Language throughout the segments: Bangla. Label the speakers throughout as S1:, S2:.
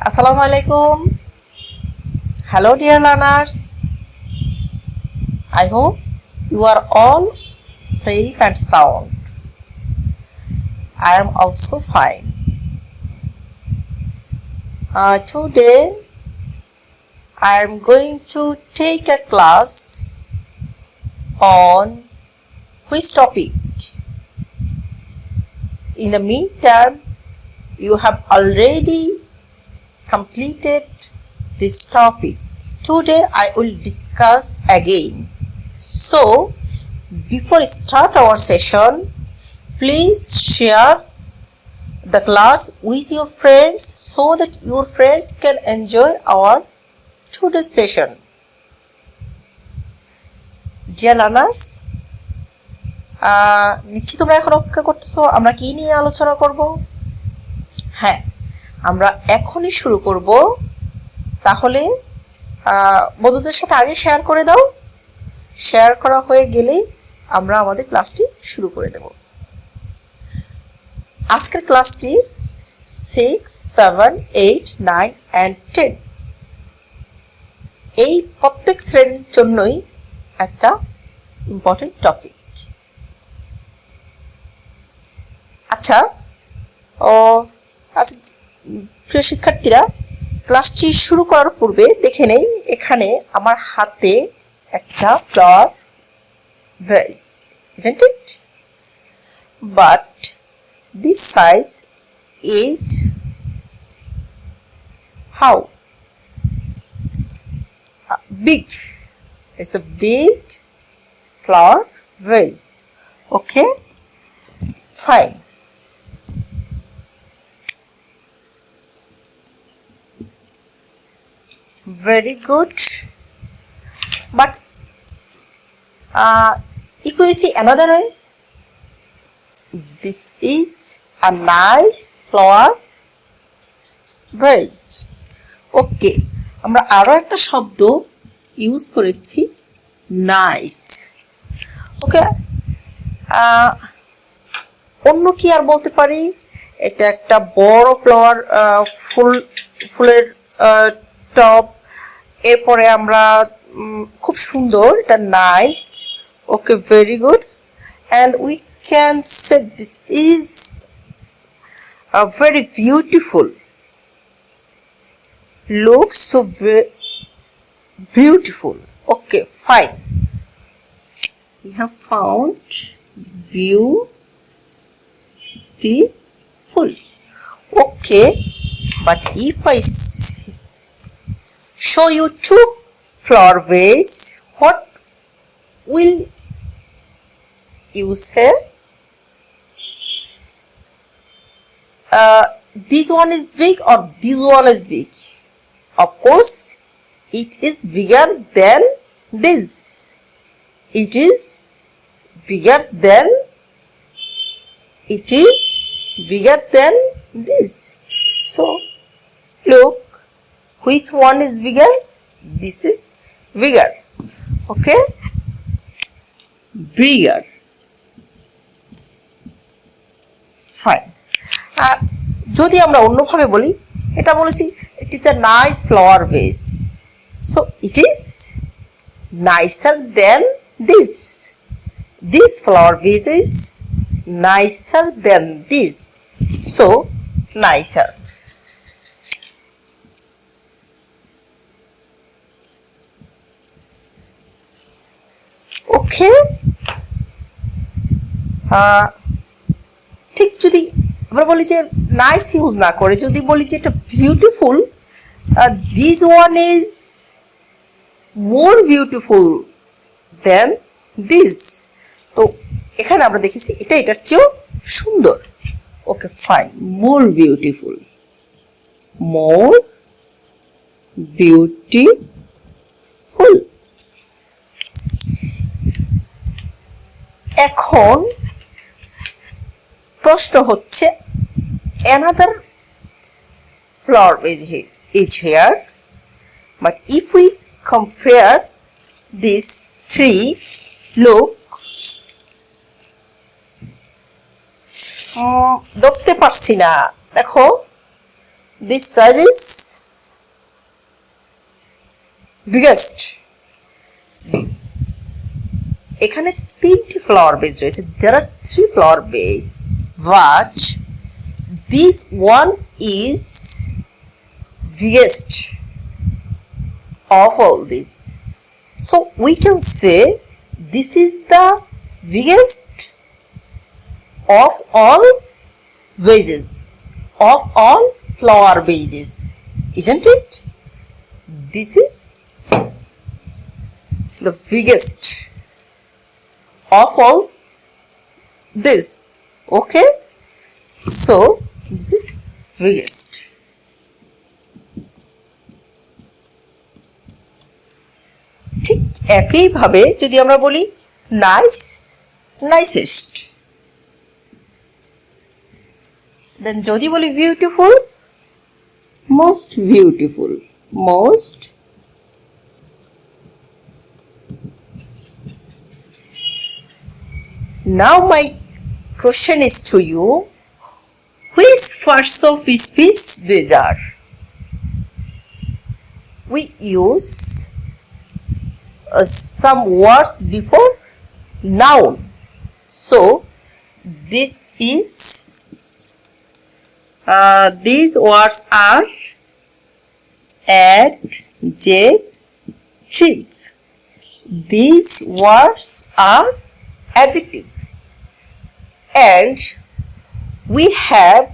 S1: Assalamu alaikum. Hello, dear learners. I hope you are all safe and sound. I am also fine. Today, I am going to take a class on which topic? In the meantime, you have already completed this topic. Today I will discuss again. So, before start our session, please share the class with your friends so that your friends can enjoy our today's session. Dear learners, নিশ্চয়ই তোমরা এখন অপেক্ষা করতেছো আমরা কি নিয়ে আলোচনা করব? হ্যাঁ, আমরা এখনই শুরু করব। তাহলে বন্ধুদের সাথে আগে শেয়ার করে দাও। শেয়ার করা হয়ে গেলেই আমরা আমাদের ক্লাসটি শুরু করে দেব। আজকের ক্লাসটি 6, 7, 8, 9 and 10 এই প্রত্যেক শ্রেণীর জন্যই একটা ইম্পর্টেন্ট টপিক। আচ্ছা প্রিয় শিক্ষার্থীরা, ক্লাসটি শুরু করার পূর্বে দেখে নেই এখানে আমার হাতে একটা flower veg, isn't it? But this size is how big? It's a big flower vase. Okay, fine. Very good. But if we see another way, this is a nice flower vase. Okay, আমরা আরো একটা শব্দ ইউজ করেছি, নাইস। ওকে, অন্য কি আর বলতে পারি? এটা একটা বড় ফ্লাওয়ার ফুলের টপ। এরপরে আমরা খুব সুন্দর, এটা nice. Okay, very good. And we can say this is very beautiful. Looks so beautiful. Okay, fine. We have found beautiful. Okay, but if I show you two flower vase, what will you say? This one is big or this one is big? Of course, it is bigger than this. It is bigger than this. So, look, which one is bigger? This is bigger. Okay, bigger. Fine. যদি আমরা অন্যভাবে বলি, এটা বলেছি it is a nice flower vase, so it is nicer than this flower vase is nicer than this, so nicer. ওকে, ঠিক যদি আমরা বলি যে নাইস ইউজ না করে যদি বলি যে এটা beautiful, this one is more beautiful then this. তো এখানে আমরা দেখেছি এটা এটার চেয়েও সুন্দর। ওকে, ফাইন, মোর বিউটিফুল, এখন প্রশ্ন হচ্ছে, another flower is here, but if we compare these three, look, ধরতে পারছি না, দেখো this size is biggest. এখানে তিনটি ফ্লাওয়ার বেস রয়েছে, there are 3 flower base, but this one is biggest of all this. So we can say this is the biggest of all vases, of all flower vases, isn't it? This is the biggest of all this. Okay, so this is biggest. ঠিক একইভাবে যদি আমরা বলি নাইস, নাইসেস্ট, দেন যদি বলি beautiful, most beautiful, most Now my question is to you, which parts of speech these are? We use some words before noun. So this is these words are adjective. These words are adjective. And we have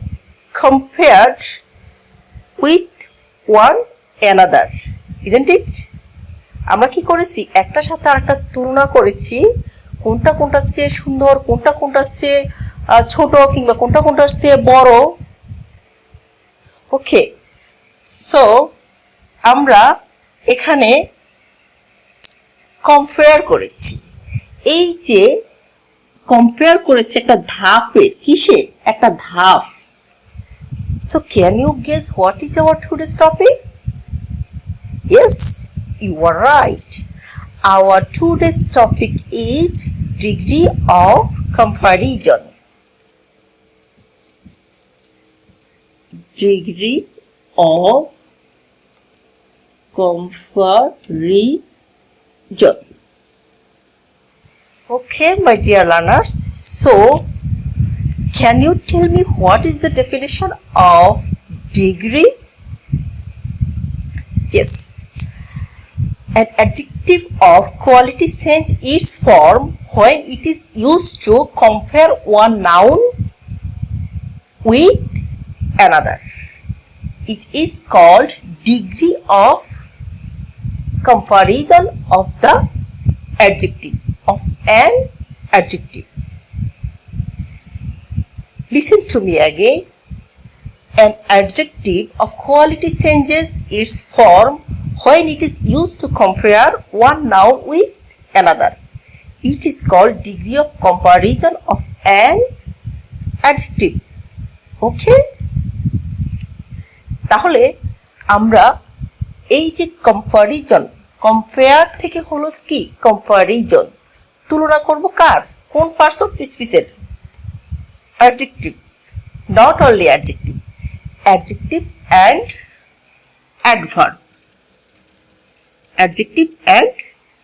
S1: compared with one another, isn't it? আমরা কি করেছি, একটার সাথে আরেকটা তুলনা করেছি, কোনটা কোনটার চেয়ে সুন্দর, কোনটা কোনটার চেয়ে ছোট, কিংবা কোনটা কোনটার চেয়ে বড়। ওকে, সো আমরা এখানে কম্পেয়ার করেছি। এই যে কম্পেয়ার করেছে একটা ধাপের, কিসের, একটা ধাপ। So can you guess what is our today's topic? Yes, you are right. Our today's topic is degree of comparison. Degree of comparison. Okay, my dear learners. So, can you tell me what is the definition of degree? Yes. An adjective of quality changes its form when it is used to compare one noun with another. It is called degree of comparison of the adjective, of an adjective. Listen to me again. An adjective of quality changes its form when it is used to compare one noun with another. It is called degree of comparison of an adjective. Okay? তাহলে আমরা এই যে কম্পারিজন, কম্পেয়ার থেকে হলো কি কম্পারিজন, তুলনা করব কার, কোন পার্টস অফ স্পিচের? Adjective, not only adjective, adjective and adverb, adjective and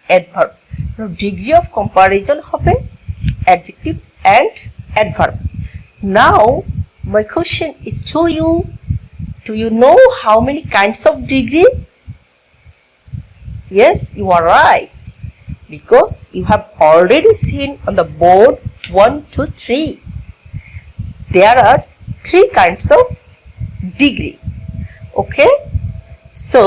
S1: adverb. Degree of comparison হবে adjective and adverb. Now my question is to you, do you know how many kinds of degree? Yes, you are right, because you have already seen on the board 1, 2, 3. There are 3 kinds of degree. Okay, so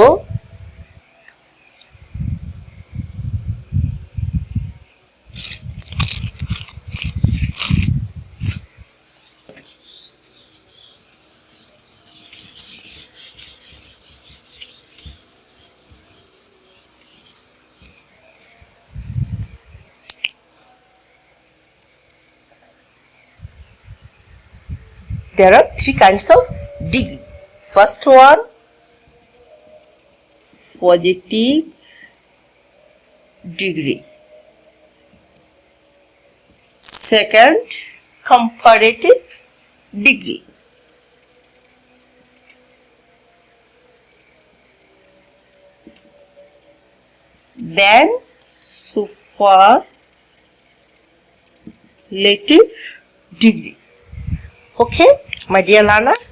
S1: there are 3 kinds of degree. First one, positive degree. Second, comparative degree. than superlative degree. Okay, my dear learners,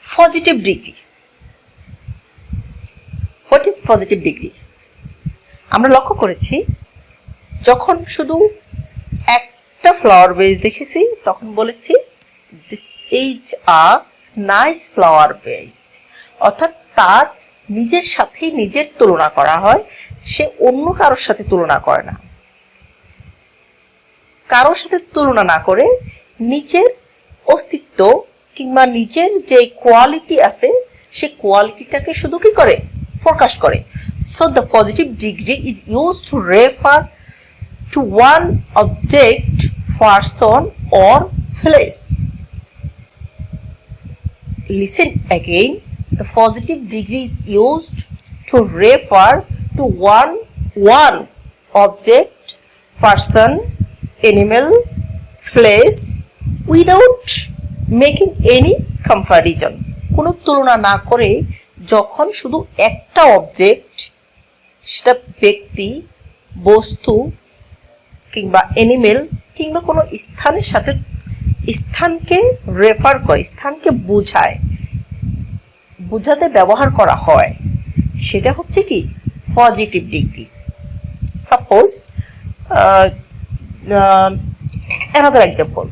S1: positive degree. What is positive degree? আমরা লক্ষ্য করেছি যখন শুধু একটা ফ্লাওয়ার বেজ দেখেছি তখন বলেছি this is a nice flower vase, অর্থাৎ তার নিজের সাথে নিজের তুলনা করা হয়, সে অন্য কারোর সাথে তুলনা করে না। কারোর সাথে তুলনা না করে নিজের অস্তিত্ব কিংবা নিজের যে কোয়ালিটি আছে সে কোয়ালিটিটাকে শুধু কি করে প্রকাশ করে। So the positive degree is used to refer to one object, person or place. Listen again. The positive degree is used to refer to one object, person, animal, place without making any comparison. কোনো তুলনা না করে যখন শুধু একটা অবজেক্ট, সেটা ব্যক্তি, বস্তু কিংবা অ্যানিমেল কিংবা কোনো স্থানের সাথে স্থানকে রেফার করে, স্থানকে বোঝায়, বোঝাতে ব্যবহার করা হয়, সেটা হচ্ছে কি positive degree. Suppose another example,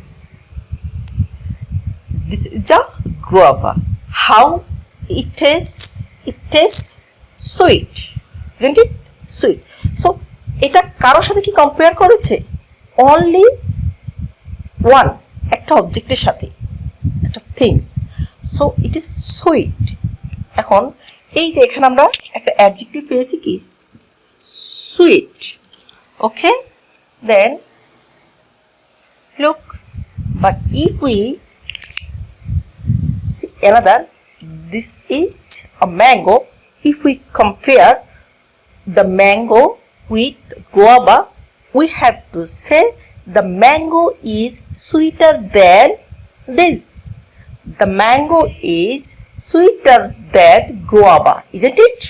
S1: this is a guava. How it tastes sweet, isn't it? Sweet. So এটা কারোর সাথে কি কম্পেয়ার করেছে? অনলি ওয়ান, একটা অবজেক্টের সাথে, একটা things. So it is sweet. এখন এই যে এখানে আমরা একটা অ্যাডজেক্টিভ পেয়েছি কি sweet. Okay, then look, but if we see another, this is a mango. If we compare the mango with guava, we have to say the mango is sweeter than this. The mango is sweeter than guava, isn't it?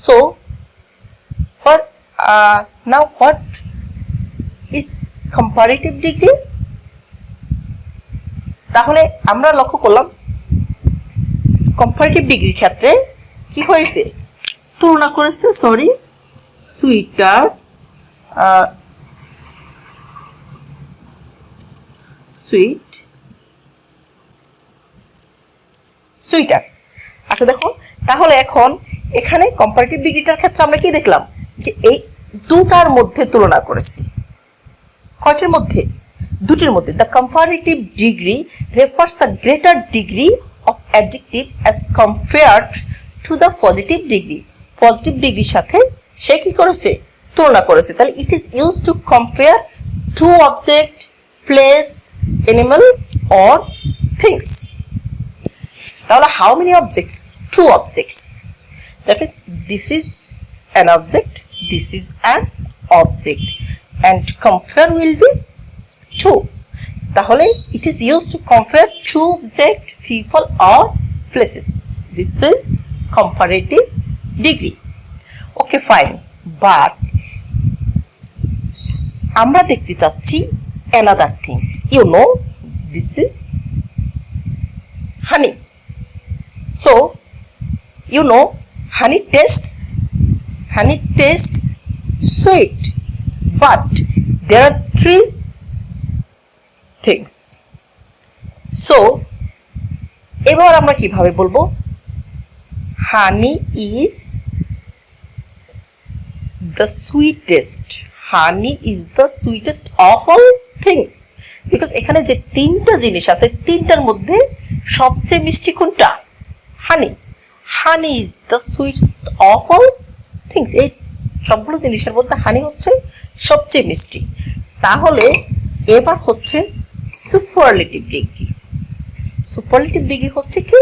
S1: So what now what is comparative degree? তাহলে আমরা লক্ষ্য করলাম কম্পারেটিভ ডিগ্রির ক্ষেত্রে কি হয়েছে, তুলনা করেছে, সরি, সুইটার সুইটার। আচ্ছা দেখো, তাহলে এখন এখানে কম্পারেটিভ ডিগ্রিটার ক্ষেত্রে আমরা কি দেখলাম যে এই দুটার মধ্যে তুলনা করেছি। কয়টির মধ্যে? দুটির মধ্যে। The comparative degree refers a greater degree of adjective as compared to the positive degree. Positive ডিগ্রির সাথে সে কি করেছে? তুলনা করেছে। তাহলে it is use to compare two object, place, animal or things. তাহলে how many objects? Two objects. That means this is an object, this is an object, and compare will be two. তাহলে it is used to compare two object, people or places. This is comparative degree. Okay, fine. But আমরা দেখতে চাচ্ছি another things. You know, this is honey. So you know, honey tastes sweet. But there are three things. So এবার আমরা কিভাবে বলবো? Honey is the sweetest. Honey is the sweetest of all things. Because এখানে যে তিনটা জিনিস আছে, তিনটার মধ্যে সবচেয়ে মিষ্টি কোনটা? Honey. Honey is the sweetest of all things. এই সবগুলো জিনিসের মধ্যে হানি হচ্ছে সবচেয়ে মিষ্টি। তাহলে এবার হচ্ছে সুপারলেটিভ ডিগ্রি। সুপারলেটিভ ডিগ্রি হচ্ছে কি,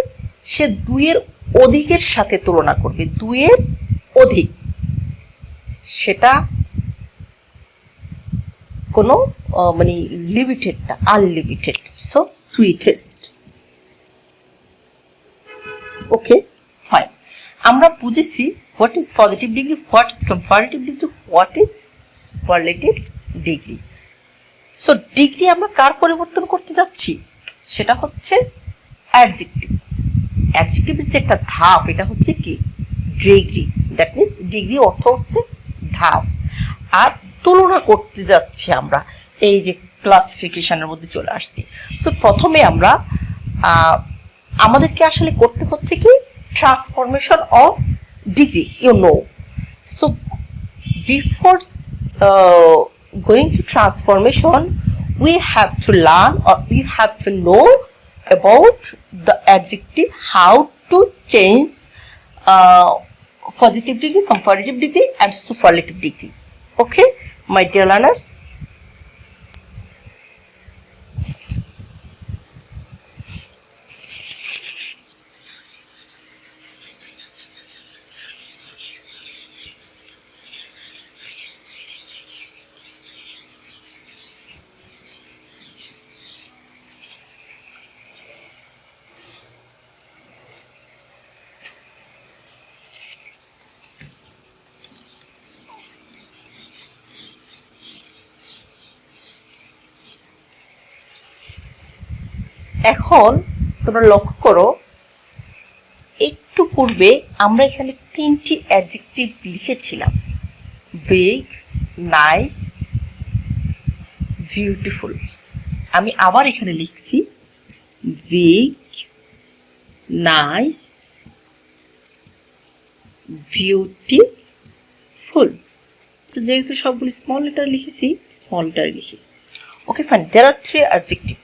S1: সে দুইয়ের অধিকের সাথে তুলনা করবে, দুইয়ের অধিক, সেটা কোনো মানে লিমিটেড না, unlimited. So sweetest. Okay, fine. আমরা বুঝেছি what is positive degree, what is comparative degree, what is superlative degree. So degree আমরা কার পরিবর্তন করতে যাচ্ছি, সেটা হচ্ছে অ্যাডজেক্টিভ। অ্যাডজেক্টিভের যে একটা ধাপ, এটা হচ্ছে কি ডিগ্রি। দ্যাট মিনস ডিগ্রি অর্থ হচ্ছে ধাপ। আর তুলনা করতে যাচ্ছি আমরা, এই যে ক্লাসিফিকেশনের মধ্যে চলে আসছি। সো প্রথমে আমরা আমাদেরকে আসলে করতে হচ্ছে কি transformation of degree, you know. So before going to transformation, we have to learn or we have to know about the adjective, how to change positive degree, comparative degree and superlative degree. Okay, my dear learners. এখন তোমরা লক্ষ্য করো, একটু পূর্বে আমরা এখানে তিনটি অ্যাডজেক্টিভ লিখেছিলাম, বিগ, নাইস, বিউটিফুল। আমি আবার এখানে লিখছি বিগ, নাইস, বিউটিফুল। যেহেতু সবগুলি স্মল লেটার লিখেছি, স্মল লেটার লিখি। ওকে ফাইন, দেয়ার আর থ্রি অ্যাডজেক্টিভ।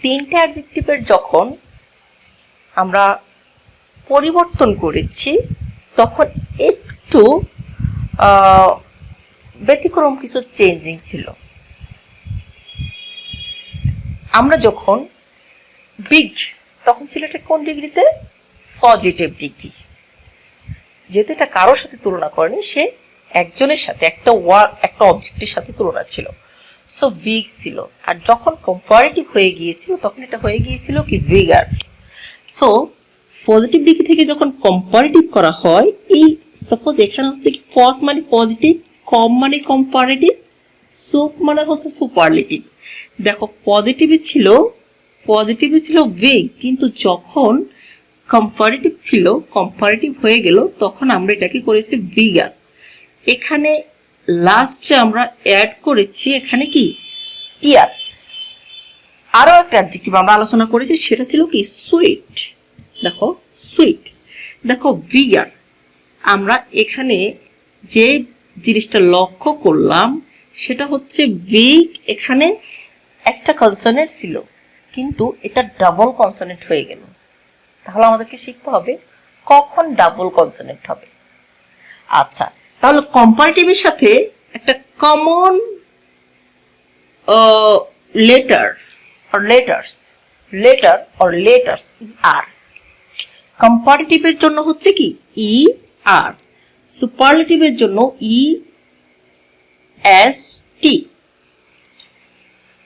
S1: তিনটে অ্যাডজেক্টিভের যখন আমরা পরিবর্তন করেছি, তখন একটু ব্যতিক্রম কিছু চেঞ্জিং ছিল। আমরা যখন বিগ, তখন ছিল এটা কোন ডিগ্রিতে, পজিটিভ ডিগ্রি। যেহেতু এটা কারোর সাথে তুলনা করেনি, সে একজনের সাথে, একটা অবজেক্টের সাথে তুলনা ছিল, সো বিগ ছিল। আর যখন কম্পারেটিভ হয়ে গিয়েছিল, তখন এটা হয়ে গিয়েছিল কি বিগার। সো পজিটিভ ডিগ্রি থেকে যখন কম্পারেটিভ করা হয়, এই সাপোজ এখানে হচ্ছে কি পজ মানে পজিটিভ, কম মানে কম্পারেটিভ, সুপ মানে হচ্ছে সুপারলেটিভ। দেখো পজিটিভে ছিল বিগ, কিন্তু যখন কম্পারেটিভ হয়ে গেল, তখন আমরা এটাকে করেছি বিগার। এখানে লাস্টে আমরা অ্যাড করেছি এখানে কি ইয়ার। আরো একটা অ্যাডজেক্টিভ আমরা আলোচনা করেছি, সেটা ছিল কি সুইট। দেখো সুইট, দেখো বিগার। আমরা এখানে যে জিনিসটা লক্ষ্য করলাম, সেটা হচ্ছে বিগ, এখানে একটা কনসোনেন্ট ছিল, কিন্তু এটা ডাবল কনসোনেন্ট হয়ে গেল। তাহলে আমাদেরকে শিখতে হবে কখন ডাবল কনসোনেন্ট হবে। আচ্ছা, তাহলে কম্পারেটিভের সাথে একটা কমন লেটার আর। কম্পারেটিভের জন্য হচ্ছে কি ই আর, সুপারলেটিভের জন্য ই এস টি।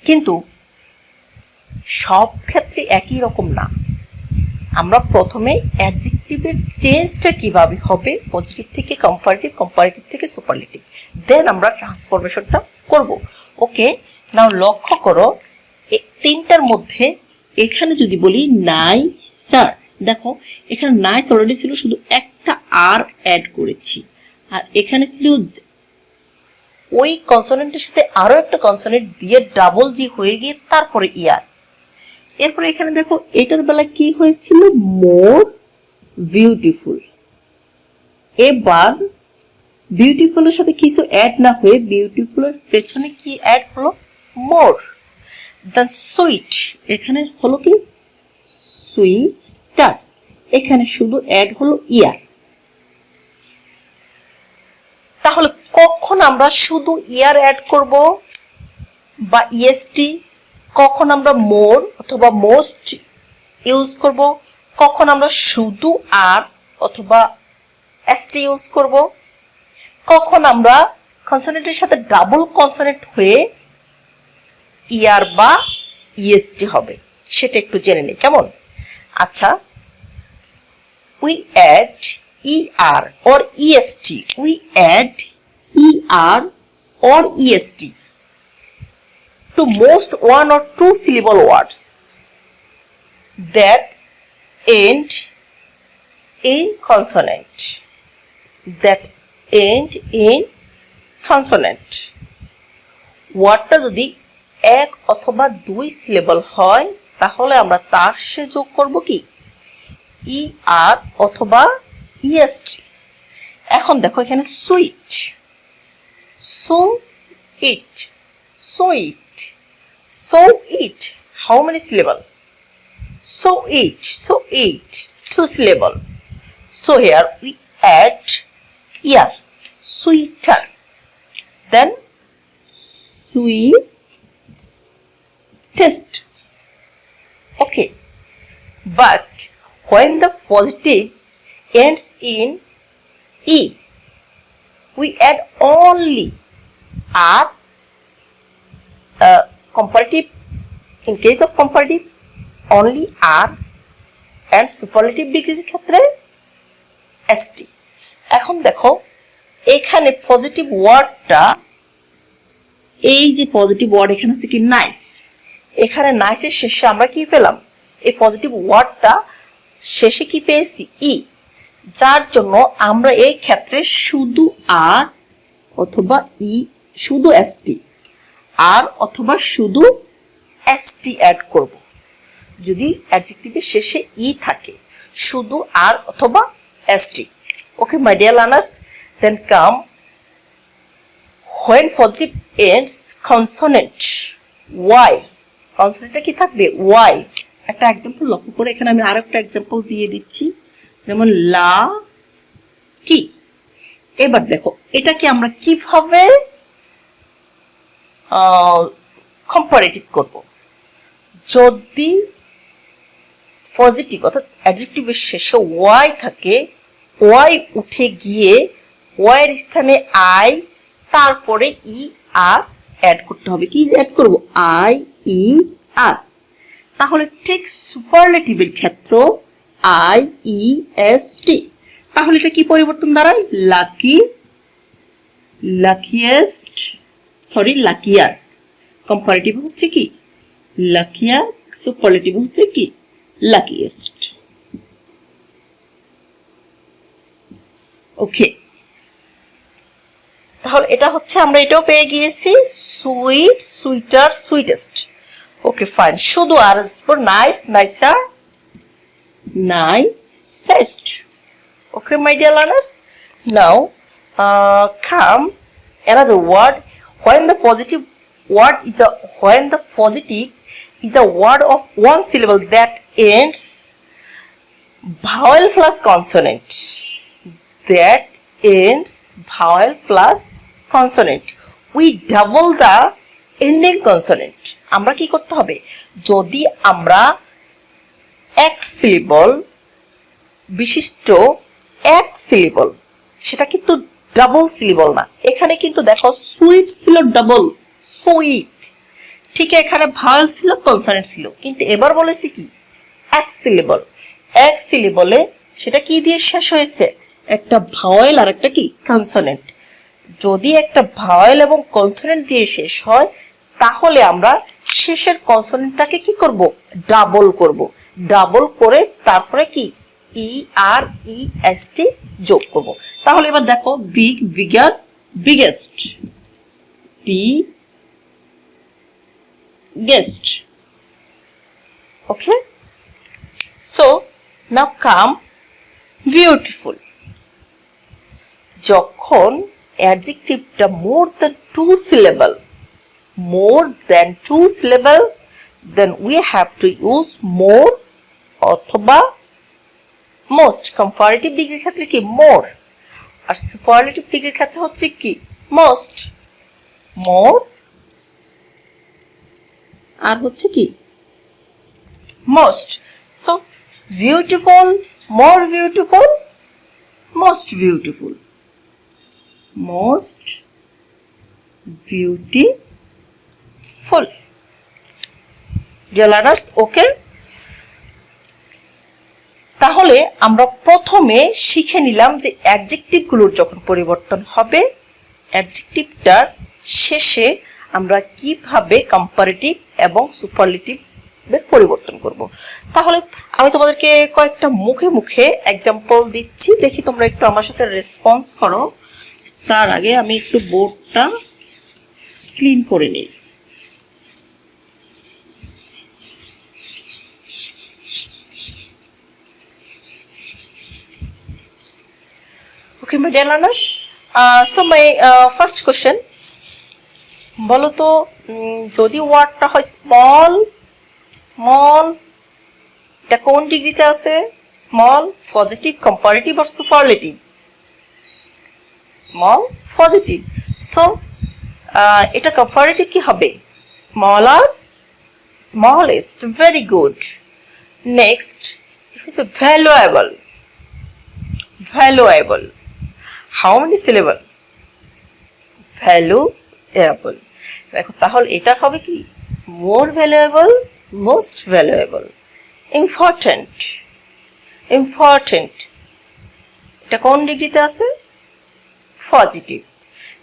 S1: কিন্তু সব ক্ষেত্রে একই রকম না। আমরা প্রথমে অ্যাডজেক্টিভের চেঞ্জটা কিভাবে হবে, পজিটিভ থেকে কম্পারেটিভ, কম্পারেটিভ থেকে সুপারলেটিভ, দেন আমরা ট্রান্সফরমেশনটা করব। ওকে, নাও লক্ষ্য করো, তিনটার মধ্যে এখানে যদি বলি নাইসার, দেখো এখানে নাইস অলরেডি ছিল, শুধু একটা আর অ্যাড করেছি। আর এখানে ছিল ওই কনসোনেন্টের সাথে আরো একটা কনসোনেন্ট দিয়ে ডাবল জি হয়ে গিয়ে তারপরে ইয়ার। এরপরে এখানে দেখো এটার বেলা কি হয়েছিল, মোর বিউটিফুল। এবার বিউটিফুলের সাথে কিছু অ্যাড না হয়ে বিউটিফুলের পেছনে কি অ্যাড হলো, মোর। দ্য সুইট, এখানে হলো কি সুইটার, এখানে শুধু অ্যাড হলো ইয়ার। তাহলে কখন আমরা শুধু ইয়ার অ্যাড করব বা ইএসটি, কখন আমরা মোর অথবা মোস্ট ইউজ করব, কখন আমরা শুধু আর অথবা এসটি ইউজ করব, কখন আমরা কনসোনেন্টের সাথে ডাবল কনসোনেন্ট হয়ে ইয়ার বা ইএসটি হবে, সেটা একটু জেনে নিই কেমন। আচ্ছা, we add ER or EST. We add ER or EST to most one or two syllable words that end in consonant. ওয়ার্ডটা যদি এক অথবা দুই সিলেবল হয় তাহলে আমরা তার শেষে যোগ করব কি ER অথবা EST. এখন দেখো এখানে sweet, so it, how many syllable? So it, two syllable. So here we add ER, sweeter. Then sweetest. Okay, but when the positive ends in E, we add only R. Comparative, in case of comparative, only R, and superlative degree ক্ষেত্রে ST. এখন দেখো এখানে পজিটিভ ওয়ার্ডটা, এই যে পজিটিভ ওয়ার্ড এখানে আছে কি নাইস, এখানে নাইসের শেষে আমরা কি পেলাম, এই পজিটিভ ওয়ার্ডটা শেষে কি পেয়েছি ই, যার জন্য আমরা এই ক্ষেত্রে শুধু আর অথবা ই, শুধু এসটি, আর অথবা শুধু এসটি অ্যাড করব। যদি অ্যাডজেক্টিভের শেষে ই থাকে, শুধু আর অথবা EST. Okay my dear learners, then come when positive ends consonant y, কনসোনেন্টটা কি থাকবে y। একটা এক্সাম্পল লক্ষ্য করে এখানে আমি আরেকটা এক্সাম্পল দিয়ে দিচ্ছি, যেমন লা কি। এবার দেখো এটাকে আমরা কিভাবে কম্পারেটিভ করব। যদি পজিটিভ অর্থাৎ অ্যাডজেক্টিভের শেষে ওয়াই থাকে, ওয়াই উঠে গিয়ে ওয়াই এর স্থানে আই, তারপরে ই আর অ্যাড করতে হবে। কি অ্যাড করব? আই ই আর। তাহলে ঠিক সুপারলেটিভের ক্ষেত্র আই ই এস টি। তাহলে এটা কি পরিবর্তন দাঁড়ায়? Lucky, luckiest, sorry luckier. Comparative হচ্ছে কি লাকিয়ার, সুপারলেটিভ হচ্ছে কি লাকিয়েস্ট। ওকে, তাহলে এটা হচ্ছে আমরা এটাও পেয়ে গিয়েছি, sweet, sweeter, sweetest. Okay fine, শুধু আর nice, nicer, nicest. Okay, my dear learners, now come another word when the positive is a word of one syllable that ends vowel plus consonant. That ends vowel plus consonant. We double the ending consonant. আমরা কি করতে হবে? যদি আমরা এক সিলেবল বিশিষ্ট এক সিলেবল, সেটা কিন্তু ডাবল সিলেবল না। এখানে কিন্তু দেখো সুইট ছিল ডাবল, সুইট। ঠিক এখানে ভাওয়েল ছিল, কনসোনেন্ট ছিল, কিন্তু এবার বলেছি কি এক সিলেবল। এক সিলেবলে সেটা কি দিয়ে শেষ হয়েছে? একটা ভাওয়েল আর একটা কি কনসোনেন্ট। যদি একটা ভাওয়েল এবং কনসোনেন্ট দিয়ে শেষ হয়, তাহলে আমরা শেষের কনসোনেন্টটাকে কি করব? ডাবল করব। ডাবল করে তারপরে কি ই আর ই এস টি যোগ করব। তাহলে এবার দেখো big, bigger, biggest, biggest. Okay, so now come beautiful. যখন অ্যাডজেক্টিভটা more than two syllable, then we have to use more অথবা most। কম্পারেটিভ ডিগ্রির ক্ষেত্রে কি মোর, আর সুপারলেটিভ ডিগ্রির ক্ষেত্রে হচ্ছে কি মোস্ট। মোর আর হচ্ছে কি most. So beautiful, more beautiful, most beautiful, most beautiful. Dear learners, okay, তাহলে আমরা প্রথমে শিখে নিলাম যে অ্যাডজেক্টিভগুলোর যখন পরিবর্তন হবে, অ্যাডজেক্টিভটার শেষে আমরা কিভাবে কম্পারেটিভ এবং সুপারলেটিভের পরিবর্তন করব। তাহলে আমি তোমাদেরকে কয়েকটা মুখে মুখে এক্সাম্পল দিচ্ছি, দেখি তোমরা একটু আমার সাথে রেসপন্স করো। তার আগে আমি একটু বোর্ডটা ক্লিন করে নিই। Okay, my dear learners. So my first question, বলো তো যদি ওয়ার্ডটা হয় স্মল, স্মল এটা কোন ডিগ্রিতে আছে? স্মল, পজিটিভ, কম্পারেটিভ আর সুপারলেটিভ? Small, positive. সো এটা কম্পারেটিভ কি হবে? Smaller, smallest. Very good. Next, if it's a valuable, valuable. How many syllable? Valuable. দেখো তাহলে এটা হবে কি? More valuable, most valuable. Important, important. এটা কোন ডিগ্রিতে আছে? পজিটিভ।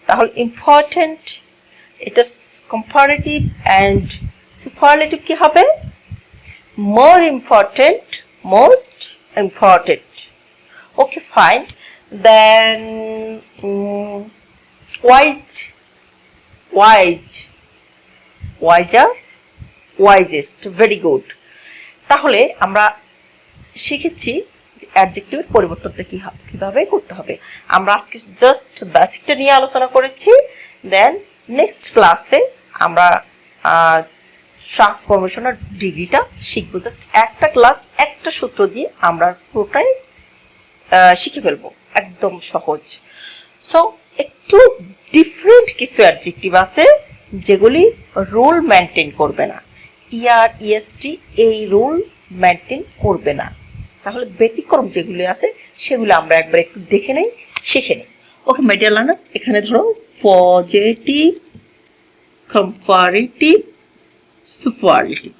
S1: তাহলে important, এটা কম্পারেটিভ অ্যান্ড সুপারলেটিভ কি হবে? More important, most important. Okay, fine. Then wise, wise, wiser, wisest. Very good. তাহলে আমরা শিখেছি যে অ্যাডজেক্টিভের পরিবর্তনটা কিভাবে করতে হবে। আমরা আজকে জাস্ট বেসিকটা নিয়ে আলোচনা করেছি। দেন নেক্সট ক্লাসে আমরা ট্রান্সফরমেশনের ডিগ্রিটা শিখবো। জাস্ট একটা ক্লাস, একটা সূত্র দিয়ে আমরা পুরোটাই শিখে ফেলবো, একদম সহজ। সো একটু ডিফারেন্ট কিছু অ্যাডজেক্টিভ আছে যেগুলি রুল মেনটেন করবে না, ইয়ার ইএসটি এই রুল মেনটেন করবে না। তাহলে ব্যতিক্রম যেগুলি আছে সেগুলো আমরা একবার একটু দেখে নেই, শিখে নেই। ওকে মাই ডিয়ার লার্নার্স, এখানে ধরো পজিটিভ, কম্পারেটিভ, সুপারলেটিভ।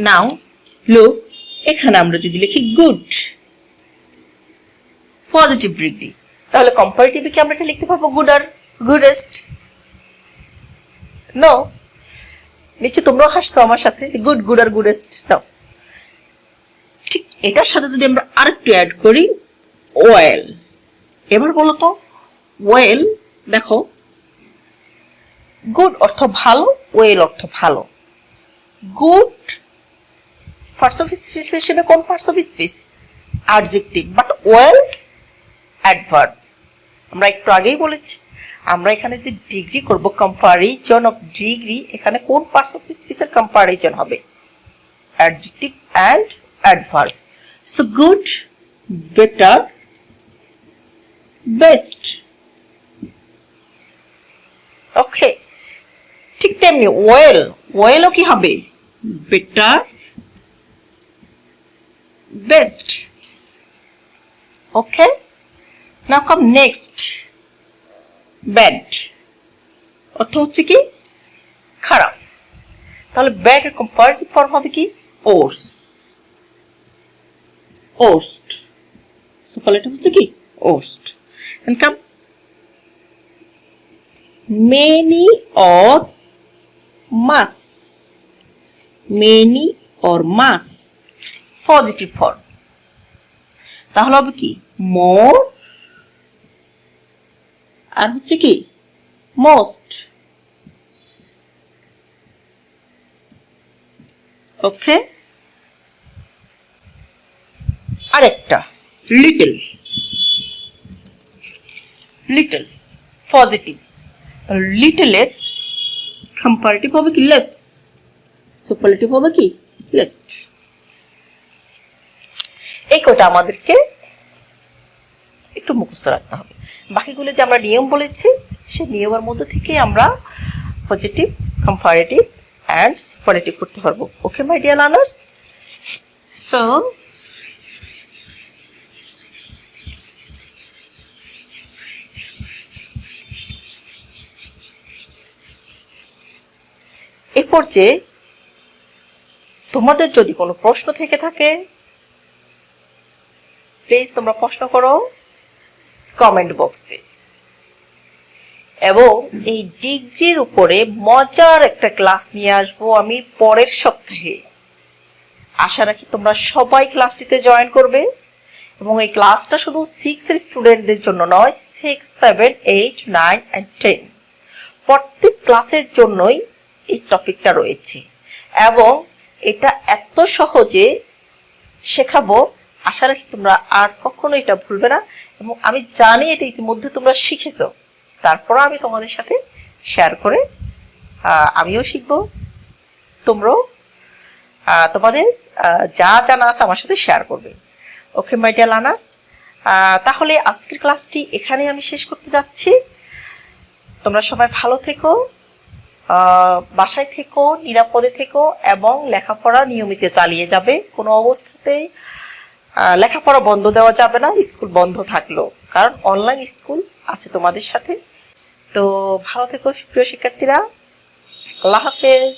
S1: নাও লুক, এখানে আমরা যদি লিখি গুড, পজিটিভ ডিগ্রি, তাহলে কম্পারেটিভে কি আমরা এটা লিখতে পারবো গুড আর গুডেস্ট? নো। নিচে তোমরাও হাসছো আমার সাথে যে গুড, গুড আর গুডেস্ট। নো। ঠিক এটার সাথে যদি আমরা আরেকটু অ্যাড করি ওয়েল, এবার বলো তো ওয়েল, দেখো গুড অর্থ ভালো, ওয়েল অর্থ ভালো। গুড পার্টস অফ স্পিচ হিসেবে কোন parts of speech? Adjective, but well adverb. আমরা একটু আগেই বলেছি আমরা এখানে যে ডিগ্রি করব, কম্পারিজন অফ ডিগ্রি, এখানে কোন পার্টস অফ স্পিচের কম্পারিজন হবে? Adjective and adverb. So good, better, best. Okay, ঠিক তেমনি ওয়েল, ওয়েলও কি হবে? Better, best. Okay, now come next, bad অর্থ হচ্ছে কি? খারাপ। তাহলে ব্যাড এর কম্পারেটিভ ফর্ম হবে কি? ওর্স, ওর্স্ট। সুপারলেটিভ হচ্ছে কি? Worst. And come many or mass, many or mass, positive form. তাহলে হবে কি? মোর আর হচ্ছে কি? মোস্ট। ওকে, আরেকটা লিটল, লিটল পজিটিভ। লিটলের কম্পারেটিভ হবে কি? লেস। সুপারলেটিভ হবে কি? লেস্ট। এই কটা আমাদেরকে একটু মুখস্থ রাখতে হবে। বাকিগুলো যে আমরা নিয়ম বলেছি সেই নিয়মের মধ্যে থেকে আমরা পজিটিভ, কম্পারেটিভ অ্যান্ড সুপারলেটিভ করতে পারবো। ওকে মাই ডিয়ার লার্নার্স, সো এই পর্যায়ে তোমাদের যদি কোনো প্রশ্ন থেকে থাকে প্লিজ তোমরা প্রশ্ন করো কমেন্ট বক্সে। এবং এই ডিগ্রির উপরে মজার একটা ক্লাস নিয়ে আসবো আমি পরের সপ্তাহে। আশা রাখি তোমরা সবাই ক্লাসটিতে জয়েন করবে। এবং এই ক্লাসটা শুধু 6 এর স্টুডেন্টদের জন্য নয়, 6, 7, 8, 9 and 10 প্রত্যেক ক্লাসের জন্যই এই টপিকটা রয়েছে। এবং এটা এত সহজে শেখাবো, আশা রাখি তোমরা আর কখনো এটা ভুলবে না। এবং আমি জানি এটা ইতিমধ্যে তোমরা শিখেছো, তারপর আমি তোমাদের সাথে শেয়ার করে আমিও শিখবো, তোমরাও তোমাদের যা জানা আছে আমার সাথে শেয়ার করবে। ওকে মাই ডিয়ার লার্নার্স, তাহলে আজকের ক্লাসটি এখানে আমি শেষ করতে যাচ্ছি। তোমরা সবাই ভালো থেকো, বাসায় থেকো, নিরাপদে থেকো এবং লেখাপড়া নিয়মিত চালিয়ে যাবে। কোনো অবস্থাতেই লেখাপড়া বন্ধ দেওয়া যাবে না, স্কুল বন্ধ থাকলো, কারণ অনলাইন স্কুল আছে তোমাদের সাথে। তো ভালো থেকো প্রিয় শিক্ষার্থীরা, আল্লাহ হাফেজ।